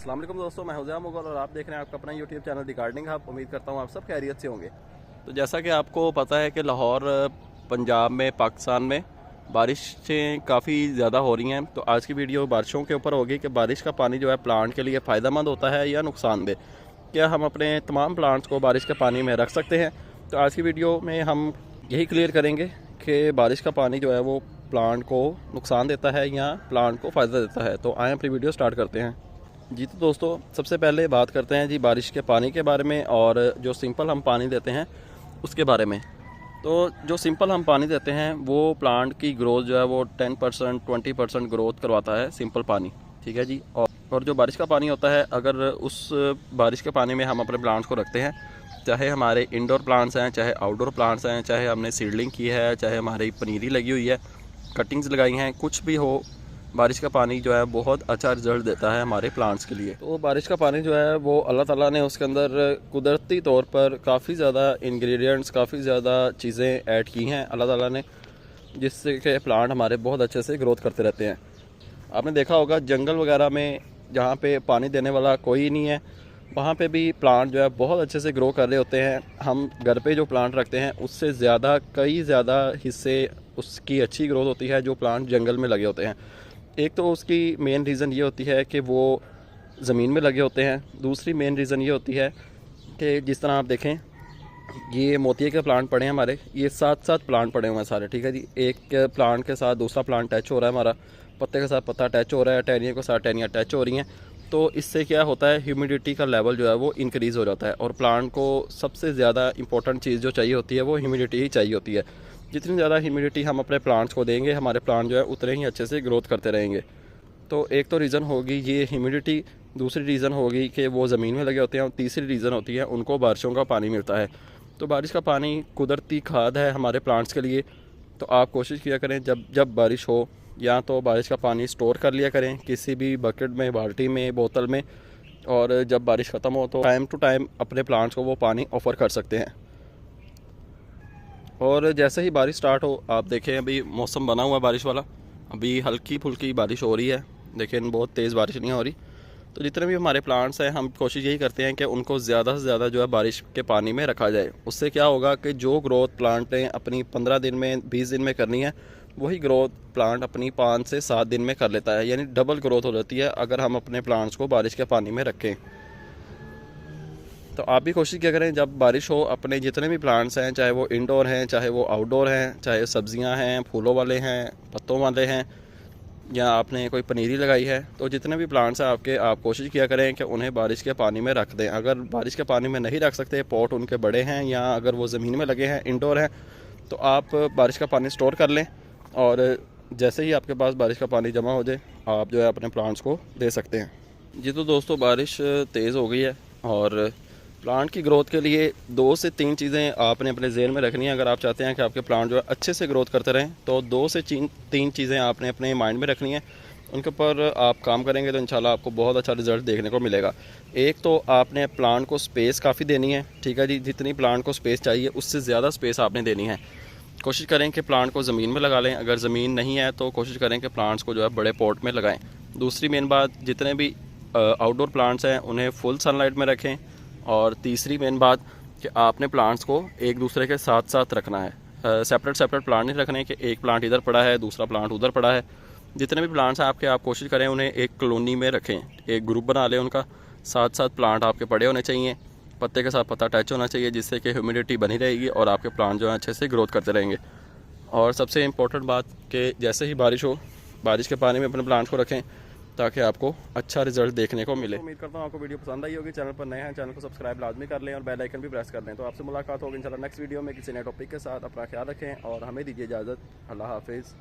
अस्सलाम वालेकुम दोस्तों, मैं हुज़ैम मुग़ल और आप देख रहे हैं आपका अपना YouTube channel the gardening hub. उम्मीद करता हूँ आप सब खैरियत से होंगे। तो जैसा कि आपको पता है कि लाहौर पंजाब में पाकिस्तान में बारिशें काफ़ी ज़्यादा हो रही हैं। तो आज की वीडियो बारिशों के ऊपर होगी कि बारिश का पानी जो है प्लांट के लिए फ़ायदेमंद होता है या नुकसानदेह। क्या हम अपने तमाम प्लांट्स को बारिश के पानी में रख सकते हैं? तो आज की वीडियो में हम यही क्लियर करेंगे कि बारिश का पानी जो है वो प्लांट को नुकसान देता है या प्लांट को फ़ायदा देता है। तो आए अपनी वीडियो स्टार्ट करते हैं जी। तो दोस्तों सबसे पहले बात करते हैं जी बारिश के पानी के बारे में और जो सिंपल हम पानी देते हैं उसके बारे में। तो जो सिंपल हम पानी देते हैं वो प्लांट की ग्रोथ जो है वो 10% 20% ग्रोथ करवाता है सिंपल पानी, ठीक है जी। और जो बारिश का पानी होता है, अगर उस बारिश के पानी में हम अपने प्लांट्स को रखते हैं, चाहे हमारे इंडोर प्लांट्स हैं, चाहे आउटडोर प्लांट्स हैं, चाहे हमने सीडलिंग की है, चाहे हमारी पनीरी लगी हुई है, कटिंग्स लगाई हैं, कुछ भी हो, बारिश का पानी जो है बहुत अच्छा रिज़ल्ट देता है हमारे प्लांट्स के लिए। तो बारिश का पानी जो है वो अल्लाह ताला ने उसके अंदर कुदरती तौर पर काफ़ी ज़्यादा इंग्रेडिएंट्स, काफ़ी ज़्यादा चीज़ें ऐड की हैं अल्लाह ताला ने, जिससे कि प्लांट हमारे बहुत अच्छे से ग्रोथ करते रहते हैं। आपने देखा होगा जंगल वगैरह में जहाँ पे पानी देने वाला कोई नहीं है, वहाँ पे भी प्लांट जो है बहुत अच्छे से ग्रो कर रहे होते हैं। हम घर पे जो प्लांट रखते हैं उससे ज़्यादा कई ज़्यादा हिस्से उसकी अच्छी ग्रोथ होती है जो प्लांट जंगल में लगे होते हैं। एक तो उसकी मेन रीज़न ये होती है कि वो ज़मीन में लगे होते हैं। दूसरी मेन रीज़न ये होती है कि जिस तरह आप देखें, ये मोतिये के प्लांट पड़े हैं हमारे, ये साथ साथ प्लांट पड़े हुए हैं सारे, ठीक है जी। एक प्लांट के साथ दूसरा प्लांट अटैच हो रहा है, हमारा पत्ते के साथ पत्ता अटैच हो रहा है, टहनियों के साथ टहनियाँ अटैच हो रही हैं। तो इससे क्या होता है, ह्यूमिडिटी का लेवल जो है वो इंक्रीज़ हो जाता है। और प्लांट को सबसे ज़्यादा इंपॉर्टेंट चीज़ जो चाहिए होती है वो ह्यूमिडिटी ही चाहिए होती है। जितनी ज़्यादा ह्यूमिडिटी हम अपने प्लांट्स को देंगे, हमारे प्लांट जो है उतने ही अच्छे से ग्रोथ करते रहेंगे। तो एक तो रीज़न होगी ये ह्यूमिडिटी, दूसरी रीज़न होगी कि वो ज़मीन में लगे होते हैं, और तीसरी रीज़न होती है उनको बारिशों का पानी मिलता है। तो बारिश का पानी कुदरती खाद है हमारे प्लांट्स के लिए। तो आप कोशिश किया करें जब बारिश हो, या तो बारिश का पानी स्टोर कर लिया करें किसी भी बकेट में, बाल्टी में, बोतल में, और जब बारिश ख़त्म हो तो टाइम टू टाइम अपने प्लांट्स को वो पानी ऑफ़र कर सकते हैं। और जैसे ही बारिश स्टार्ट हो, आप देखें अभी मौसम बना हुआ बारिश वाला, अभी हल्की फुल्की बारिश हो रही है, लेकिन बहुत तेज़ बारिश नहीं हो रही। तो जितने भी हमारे प्लांट्स हैं, हम कोशिश यही करते हैं कि उनको ज़्यादा से ज़्यादा जो है बारिश के पानी में रखा जाए। उससे क्या होगा कि जो ग्रोथ प्लांट ने अपनी 15 दिन में, 20 दिन में करनी है, वही ग्रोथ प्लांट अपनी 5 से 7 दिन में कर लेता है। यानी डबल ग्रोथ हो जाती है अगर हम अपने प्लांट्स को बारिश के पानी में रखें। तो आप भी कोशिश किया करें जब बारिश हो, अपने जितने भी प्लांट्स हैं, चाहे वो इंडोर हैं, चाहे वो आउटडोर हैं, चाहे सब्जियां हैं, फूलों वाले हैं, पत्तों वाले हैं, या आपने कोई पनीरी लगाई है, तो जितने भी प्लांट्स हैं आपके, आप कोशिश किया करें कि उन्हें बारिश के पानी में रख दें। अगर बारिश के पानी में नहीं रख सकते, पॉट उनके बड़े हैं, या अगर वो ज़मीन में लगे हैं, इंडोर हैं, तो आप बारिश का पानी स्टोर कर लें, और जैसे ही आपके पास बारिश का पानी जमा हो जाए, आप जो है अपने प्लांट्स को दे सकते हैं जी। तो दोस्तों बारिश तेज़ हो गई है, और प्लांट की ग्रोथ के लिए 2 से 3 चीज़ें आपने अपने ज़हन में रखनी है। अगर आप चाहते हैं कि आपके प्लांट जो है अच्छे से ग्रोथ करते रहें, तो 2 से 3 चीज़ें आपने अपने माइंड में रखनी है। उनके ऊपर आप काम करेंगे तो इंशाल्लाह आपको बहुत अच्छा रिज़ल्ट देखने को मिलेगा। एक तो आपने प्लांट को स्पेस काफ़ी देनी है, ठीक है जी। जितनी प्लांट को स्पेस चाहिए उससे ज़्यादा स्पेस आपने देनी है। कोशिश करें कि प्लांट को ज़मीन में लगा लें, अगर ज़मीन नहीं है तो कोशिश करें कि प्लांट्स को जो है बड़े पॉट में लगाएँ। दूसरी मेन बात, जितने भी आउटडोर प्लांट्स हैं उन्हें फुल सनलाइट में रखें। और तीसरी मेन बात कि आपने प्लांट्स को एक दूसरे के साथ साथ रखना है, सेपरेट प्लांट नहीं रखने कि एक प्लांट इधर पड़ा है, दूसरा प्लांट उधर पड़ा है। जितने भी प्लांट्स हैं आपके, आप कोशिश करें उन्हें एक कॉलोनी में रखें, एक ग्रुप बना लें उनका, साथ साथ प्लांट आपके पड़े होने चाहिए, पत्ते के साथ पत्ता अटैच होना चाहिए, जिससे कि ह्यूमिडिटी बनी रहेगी और आपके प्लांट जो है अच्छे से ग्रोथ करते रहेंगे। और सबसे इम्पोर्टेंट बात कि जैसे ही बारिश हो, बारिश के पानी में अपने प्लांट को रखें ताकि आपको अच्छा रिजल्ट देखने को मिले। उम्मीद करता हूँ आपको वीडियो पसंद आई होगी। चैनल पर नए हैं, चैनल को सब्सक्राइब लाजमी कर लें और बेल आइकन भी प्रेस कर लें। तो आपसे मुलाकात होगी इंशाल्लाह नेक्स्ट वीडियो में किसी नए टॉपिक के साथ। अपना ख्याल रखें और हमें दीजिए इजाज़त। अल्लाह हाफिज़।